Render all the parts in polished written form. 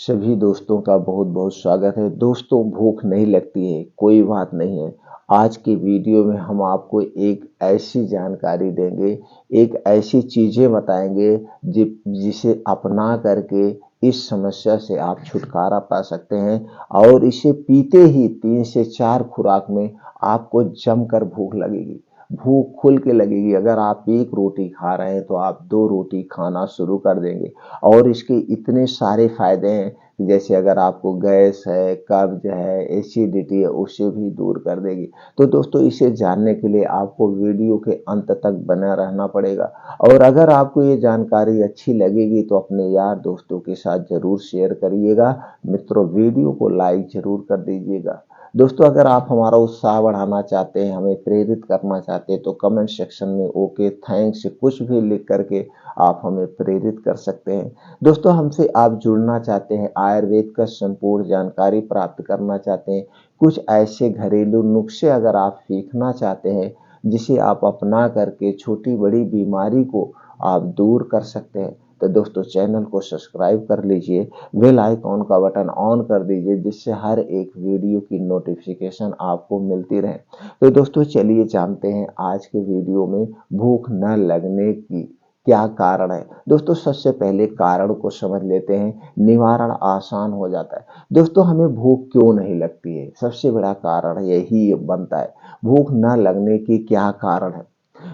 सभी दोस्तों का बहुत बहुत स्वागत है। दोस्तों, भूख नहीं लगती है, कोई बात नहीं है। आज की वीडियो में हम आपको एक ऐसी जानकारी देंगे, एक ऐसी चीज़ें बताएंगे जिसे अपना करके इस समस्या से आप छुटकारा पा सकते हैं। और इसे पीते ही 3 से 4 खुराक में आपको जमकर भूख लगेगी। भूख खुल के लगेगी। अगर आप 1 रोटी खा रहे हैं तो आप 2 रोटी खाना शुरू कर देंगे। और इसके इतने सारे फायदे हैं, जैसे अगर आपको गैस है, कब्ज है, एसिडिटी है, उसे भी दूर कर देगी। तो दोस्तों, इसे जानने के लिए आपको वीडियो के अंत तक बना रहना पड़ेगा। और अगर आपको ये जानकारी अच्छी लगेगी तो अपने यार दोस्तों के साथ जरूर शेयर करिएगा। मित्रों, वीडियो को लाइक जरूर कर दीजिएगा। दोस्तों, अगर आप हमारा उत्साह बढ़ाना चाहते हैं, हमें प्रेरित करना चाहते हैं, तो कमेंट सेक्शन में ओके थैंक्स कुछ भी लिख करके आप हमें प्रेरित कर सकते हैं। दोस्तों, हमसे आप जुड़ना चाहते हैं, आयुर्वेद का संपूर्ण जानकारी प्राप्त करना चाहते हैं, कुछ ऐसे घरेलू नुस्खे अगर आप सीखना चाहते हैं जिसे आप अपना करके छोटी बड़ी बीमारी को आप दूर कर सकते हैं, तो दोस्तों चैनल को सब्सक्राइब कर लीजिए, बेल आइकॉन का बटन ऑन कर दीजिए, जिससे हर एक वीडियो की नोटिफिकेशन आपको मिलती रहे। तो दोस्तों, चलिए जानते हैं आज के वीडियो में भूख न लगने की क्या कारण है। दोस्तों, सबसे पहले कारण को समझ लेते हैं, निवारण आसान हो जाता है। दोस्तों, हमें भूख क्यों नहीं लगती है, सबसे बड़ा कारण यही बनता है। भूख न लगने की क्या कारण है।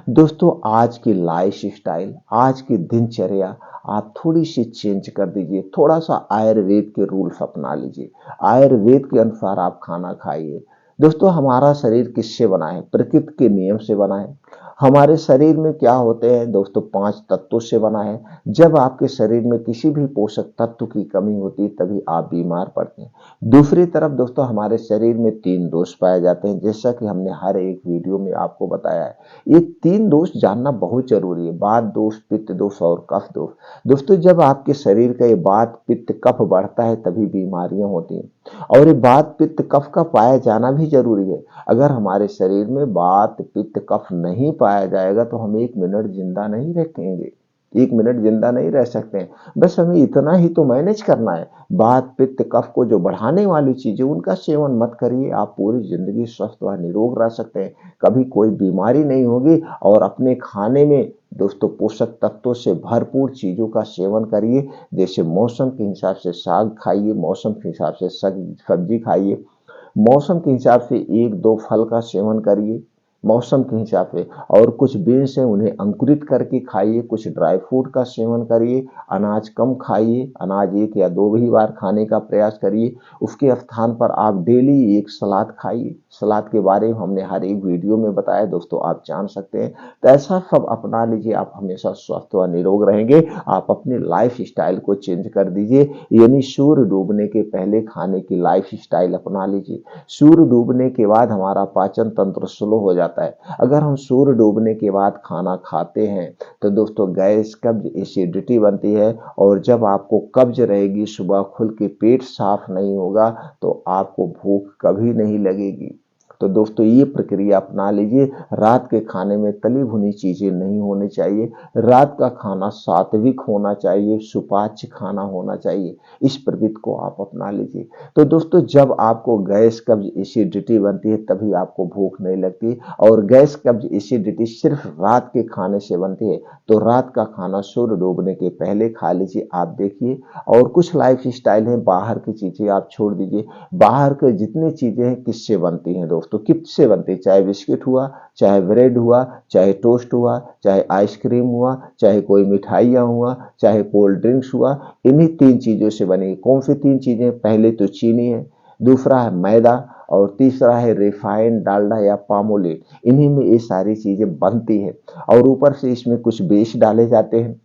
दोस्तों, आज की लाइफ स्टाइल, आज की दिनचर्या आप थोड़ी सी चेंज कर दीजिए। थोड़ा सा आयुर्वेद के रूल्स अपना लीजिए। आयुर्वेद के अनुसार आप खाना खाइए। दोस्तों, हमारा शरीर किससे बना है? प्रकृति के नियम से बना है। हमारे शरीर में क्या होते हैं दोस्तों? 5 तत्वों से बना है। जब आपके शरीर में किसी भी पोषक तत्व की कमी होती है तभी आप बीमार पड़ते हैं। दूसरी तरफ दोस्तों, हमारे शरीर में 3 दोष पाए जाते हैं, जैसा कि हमने हर एक वीडियो में आपको बताया है। ये 3 दोष जानना बहुत जरूरी है, वात दोष, पित्त दोष और कफ दोष। दोस्तों, जब आपके शरीर का ये वात पित्त कफ बढ़ता है तभी बीमारियां होती हैं। और ये वात पित्त कफ का पाया जाना भी जरूरी है। अगर हमारे शरीर में वात पित्त कफ नहीं पाया जाएगा तो हम 1 मिनट जिंदा नहीं रखेंगे, 1 मिनट जिंदा नहीं रह सकते हैं। बस हमें इतना ही तो मैनेज करना है। वात पित्त कफ को जो बढ़ाने वाली चीजें उनका सेवन मत करिए, आप पूरी जिंदगी स्वस्थ व निरोग रह सकते हैं, कभी कोई बीमारी नहीं होगी। और अपने खाने में दोस्तों पोषक तत्वों से भरपूर चीजों का सेवन करिए, जैसे मौसम के हिसाब से साग खाइए, मौसम के हिसाब से सब्जी खाइए, मौसम के हिसाब से 1-2 फल का सेवन करिए मौसम के हिसाब से। और कुछ बीन्स हैं उन्हें अंकुरित करके खाइए, कुछ ड्राई फ्रूट का सेवन करिए, अनाज कम खाइए, अनाज 1 या 2 ही बार खाने का प्रयास करिए। उसके स्थान पर आप डेली 1 सलाद खाइए। सलाद के बारे में हमने हर एक वीडियो में बताया, दोस्तों आप जान सकते हैं। तो ऐसा सब अपना लीजिए, आप हमेशा स्वस्थ व निरोग रहेंगे। आप अपनी लाइफ स्टाइल को चेंज कर दीजिए, यानी सूर्य डूबने के पहले खाने की लाइफ स्टाइल अपना लीजिए। सूर्य डूबने के बाद हमारा पाचन तंत्र स्लो हो जाता है। अगर हम सूर्य डूबने के बाद खाना खाते हैं तो दोस्तों गैस कब्ज एसिडिटी बनती है। और जब आपको कब्ज रहेगी, सुबह खुल के पेट साफ नहीं होगा, तो आपको भूख कभी नहीं लगेगी। तो दोस्तों, ये प्रक्रिया अपना लीजिए। रात के खाने में तली भुनी चीजें नहीं होनी चाहिए। रात का खाना सात्विक होना चाहिए, सुपाच्य खाना होना चाहिए। इस प्रवृत्ति को आप अपना लीजिए। तो दोस्तों, जब आपको गैस कब्ज एसिडिटी बनती है तभी आपको भूख नहीं लगती। और गैस कब्ज एसिडिटी सिर्फ रात के खाने से बनती है। तो रात का खाना सूर्य डूबने के पहले खा लीजिए, आप देखिए। और कुछ लाइफ स्टाइल है, बाहर की चीजें आप छोड़ दीजिए। बाहर के जितनी चीजें हैं किससे बनती हैं दोस्तों? किससे बनती है? चाहे बिस्किट हुआ, चाहे ब्रेड हुआ, चाहे टोस्ट हुआ, चाहे आइसक्रीम हुआ, चाहे कोई मिठाइयाँ हुआ, चाहे कोल्ड ड्रिंक्स हुआ, इन्हीं 3 चीजों से बनी है। कौन सी 3 चीजें? पहले तो चीनी है, दूसरा है मैदा, और तीसरा है रिफाइंड डालडा या पामोलिन। इन्हीं में ये सारी चीजें बनती है। और ऊपर से इसमें कुछ बेस डाले जाते हैं।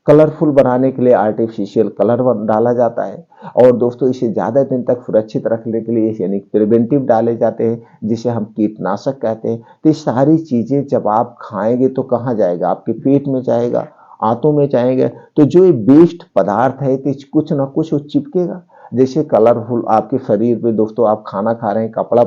कलरफुल बनाने के लिए आर्टिफिशियल कलर डाला जाता है। और दोस्तों, इसे ज्यादा दिन तक सुरक्षित रखने के लिए यानी प्रिवेंटिव डाले जाते हैं, जिसे हम कीटनाशक कहते हैं। तो ये सारी चीजें जब आप खाएंगे तो कहाँ जाएगा? आपके पेट में जाएगा, आंतों में जाएगा। तो जो ये वेस्ट पदार्थ है तो कुछ ना कुछ वो चिपकेगा। जैसे कलरफुल आपके शरीर पे दोस्तों, आप खाना खा रहे हैं, कपड़ा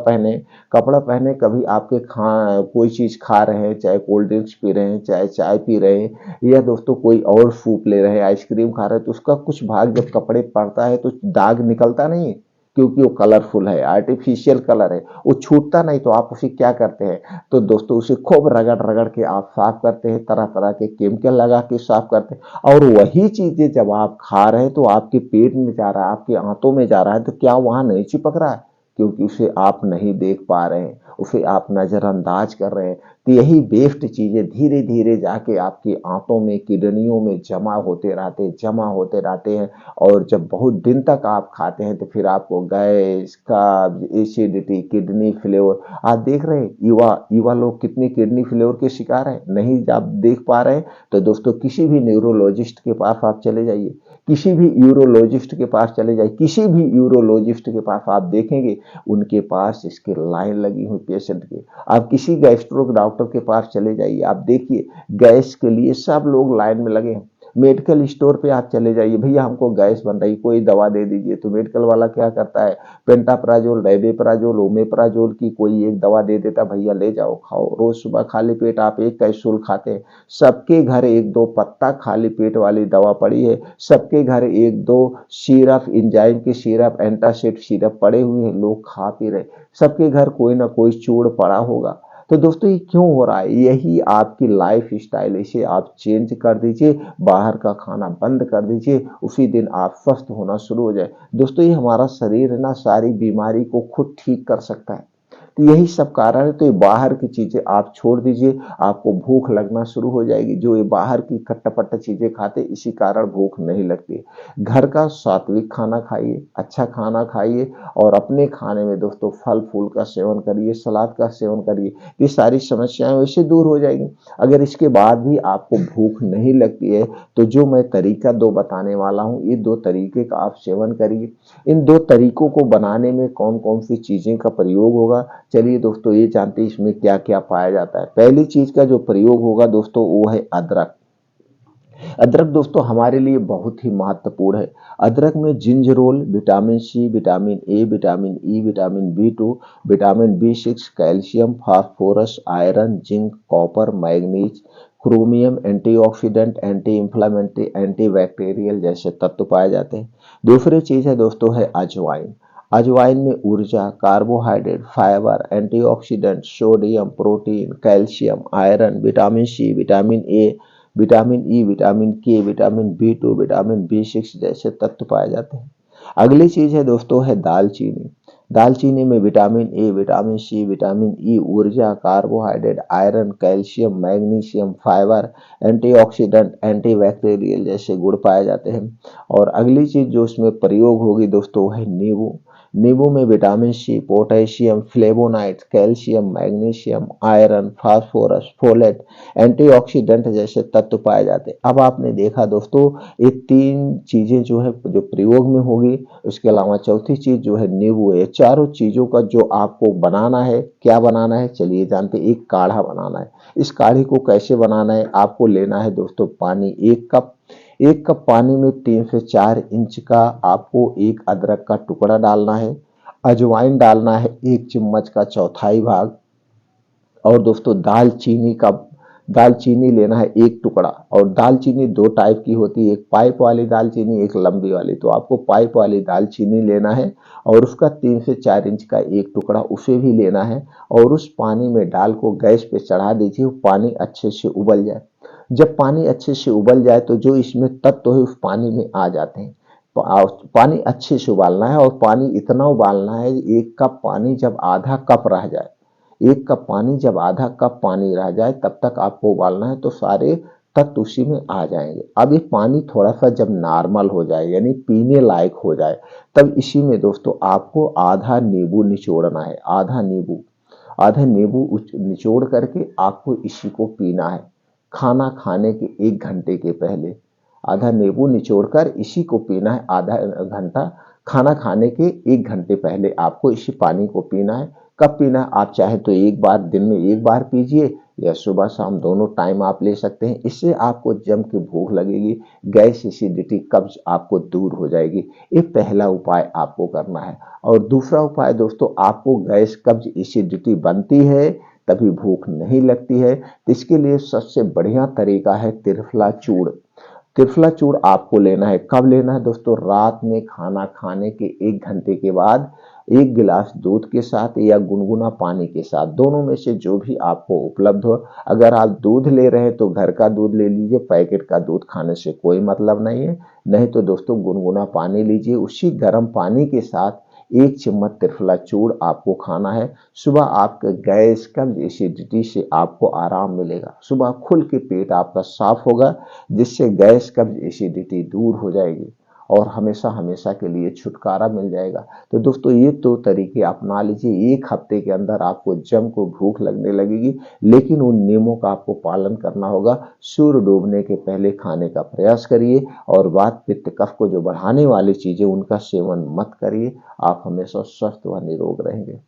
पहने, कभी आपके कोई चीज़ खा रहे हैं, चाहे कोल्ड ड्रिंक्स पी रहे हैं, चाहे चाय पी रहे हैं, या दोस्तों कोई और सूप ले रहे हैं, आइसक्रीम खा रहे हैं, तो उसका कुछ भाग जब कपड़े पड़ता है तो दाग निकलता नहीं है, क्योंकि वो कलरफुल है, आर्टिफिशियल कलर है, वो छूटता नहीं। तो आप उसे क्या करते हैं, तो दोस्तों उसे खूब रगड़ रगड़ के आप साफ करते हैं, तरह तरह के केमिकल लगा के साफ करते हैं। और वही चीजें जब आप खा रहे हैं तो आपके पेट में जा रहा है, आपके आंतों में जा रहा है, तो क्या वहां नहीं चिपक रहा है? क्योंकि उसे आप नहीं देख पा रहे हैं, उसे आप नजरअंदाज कर रहे हैं। तो यही वेस्ट चीजें धीरे धीरे जाके आपकी आंतों में, किडनियों में जमा होते रहते हैं। और जब बहुत दिन तक आप खाते हैं तो फिर आपको गैस, कब्ज, एसिडिटी, किडनी फेल्योर, आप देख रहे हैं युवा युवा लोग कितने किडनी फेल्योर के शिकार हैं, नहीं आप देख पा रहे हैं? तो दोस्तों किसी भी न्यूरोलॉजिस्ट के पास आप चले जाइए, किसी भी यूरोलॉजिस्ट के पास चले जाइए, किसी भी यूरोलॉजिस्ट के पास आप देखेंगे उनके पास इसकी लाइन लगी हुई पेशेंट की। आप किसी गैस्ट्रो डॉक्टर के पास चले जाइए, आप देखिए गैस के लिए सब लोग लाइन में लगे हैं। मेडिकल स्टोर पे आप चले जाइए, भैया हमको गैस बन रही, कोई दवा दे दीजिए, तो मेडिकल वाला क्या करता है, पेंटाप्राजोल, रेबेप्राजोल, ओमेप्राजोल की कोई एक दवा दे देता, भैया ले जाओ खाओ, रोज सुबह खाली पेट आप एक कैप्सूल खाते हैं। सबके घर एक दो पत्ता खाली पेट वाली दवा पड़ी है, सबके घर एक दो सिरप, इंजाइम की सिरप, एंटासिड सिरप पड़े हुए हैं, लोग खा पी रहे। सबके घर कोई ना कोई चूड़ पड़ा होगा। तो दोस्तों ये क्यों हो रहा है? यही आपकी लाइफ स्टाइल, इसे आप चेंज कर दीजिए, बाहर का खाना बंद कर दीजिए, उसी दिन आप स्वस्थ होना शुरू हो जाए। दोस्तों ये हमारा शरीर है ना, सारी बीमारी को खुद ठीक कर सकता है। तो यही सब कारण है। तो ये बाहर की चीजें आप छोड़ दीजिए, आपको भूख लगना शुरू हो जाएगी। जो ये बाहर की कट्टा चीजें खाते, इसी कारण भूख नहीं लगती। घर का सात्विक खाना खाइए, अच्छा खाना खाइए, और अपने खाने में दोस्तों फल फूल का सेवन करिए, सलाद का सेवन करिए। ये सारी समस्याएं वैसे दूर हो जाएगी। अगर इसके बाद भी आपको भूख नहीं लगती है तो जो मैं तरीका दो बताने वाला हूँ, ये दो तरीके का आप सेवन करिए। इन दो तरीकों को बनाने में कौन कौन सी चीजें का प्रयोग होगा, चलिए दोस्तों ये जानते हैं इसमें क्या क्या पाया जाता है। पहली चीज का जो प्रयोग होगा दोस्तों वो है अदरक। अदरक दोस्तों हमारे लिए बहुत ही महत्वपूर्ण है। अदरक में gingerol, vitamin C, vitamin A, vitamin E, vitamin B two, vitamin बी6, calcium, phosphorus, iron, zinc, copper, manganese, chromium, antioxidant, anti inflammatory, antibacterial जैसे तत्व पाए जाते हैं। दूसरी चीज है दोस्तों है अजवाइन। अजवाइन में ऊर्जा, carbohydrate, fibre, antioxidant, sodium, protein, calcium, iron, vitamin C, vitamin A, vitamin E, vitamin K, vitamin B two, vitamin बी6 जैसे तत्व पाए जाते हैं। अगली चीज है दोस्तों है दालचीनी। दालचीनी में vitamin A, vitamin C, vitamin E, ऊर्जा, carbohydrate, iron, calcium, magnesium, fibre, antioxidant, antibacterial जैसे गुण पाए जाते हैं। और अगली चीज जो इसमें प्रयोग होगी दोस्तों है नींबू। नींबू में vitamin C, potassium, flavonoid, calcium, magnesium, iron, phosphorus, folate, antioxidant जैसे तत्व पाए जाते हैं। अब आपने देखा दोस्तों ये तीन चीजें जो है जो प्रयोग में होगी, उसके अलावा चौथी चीज जो है नींबू है। चारों चीजों का जो आपको बनाना है, क्या बनाना है चलिए जानते हैं। एक काढ़ा बनाना है। इस काढ़े को कैसे बनाना है, आपको लेना है दोस्तों पानी 1 कप। 1 कप पानी में 3 से 4 इंच का आपको एक अदरक का टुकड़ा डालना है। अजवाइन डालना है 1 चम्मच का चौथाई भाग। और दोस्तों दालचीनी लेना है 1 टुकड़ा। और दालचीनी दो टाइप की होती है, एक पाइप वाली दालचीनी, एक लंबी वाली। तो आपको पाइप वाली दालचीनी लेना है और उसका 3 से 4 इंच का एक टुकड़ा उसे भी लेना है। और उस पानी में डाल को गैस पे चढ़ा दीजिए, पानी अच्छे से उबल जाए। जब पानी अच्छे से उबल जाए तो जो इसमें तत्व है उस पानी में आ जाते हैं। पानी अच्छे से उबालना है, और पानी इतना उबालना है 1 कप पानी जब आधा कप रह जाए। 1 कप पानी जब आधा कप पानी रह जाए तब तक आपको उबालना है, तो सारे तत्व उसी में आ जाएंगे। अब ये पानी थोड़ा सा जब नॉर्मल हो जाए यानी पीने लायक हो जाए, तब इसी में दोस्तों आपको आधा नींबू निचोड़ना है। आधा नींबू निचोड़ करके आपको इसी को पीना है। खाना खाने के 1 घंटे के पहले आधा नींबू निचोड़कर इसी को पीना है। आधा घंटा खाना खाने के 1 घंटे पहले आपको इसी पानी को पीना है। कब पीना है? आप चाहे तो एक बार दिन में एक बार पीजिए, या सुबह शाम दोनों टाइम आप ले सकते हैं। इससे आपको जम के भूख लगेगी, गैस, एसिडिटी, कब्ज आपको दूर हो जाएगी। ये पहला उपाय आपको करना है। और दूसरा उपाय दोस्तों, आपको गैस, कब्ज, एसिडिटी बनती है तभी भूख नहीं लगती है, तो इसके लिए सबसे बढ़िया तरीका है त्रिफला चूर्ण। त्रिफला चूर्ण आपको लेना है। कब लेना है दोस्तों? रात में खाना खाने के 1 घंटे के बाद 1 गिलास दूध के साथ या गुनगुना पानी के साथ, दोनों में से जो भी आपको उपलब्ध हो। अगर आप दूध ले रहे हैं तो घर का दूध ले लीजिए, पैकेट का दूध खाने से कोई मतलब नहीं है। नहीं तो दोस्तों गुनगुना पानी लीजिए, उसी गर्म पानी के साथ 1 चम्मच त्रिफला चूर्ण आपको खाना है। सुबह आपके गैस, कब्ज, एसिडिटी से आपको आराम मिलेगा। सुबह खुल के पेट आपका साफ होगा, जिससे गैस, कब्ज, एसिडिटी दूर हो जाएगी और हमेशा हमेशा के लिए छुटकारा मिल जाएगा। तो दोस्तों ये 2 तरीके अपना लीजिए। 1 हफ्ते के अंदर आपको जम को भूख लगने लगेगी, लेकिन उन नियमों का आपको पालन करना होगा। सूर्य डूबने के पहले खाने का प्रयास करिए और वात, पित्त, कफ को जो बढ़ाने वाली चीजें उनका सेवन मत करिए। आप हमेशा स्वस्थ व निरोग रहेंगे।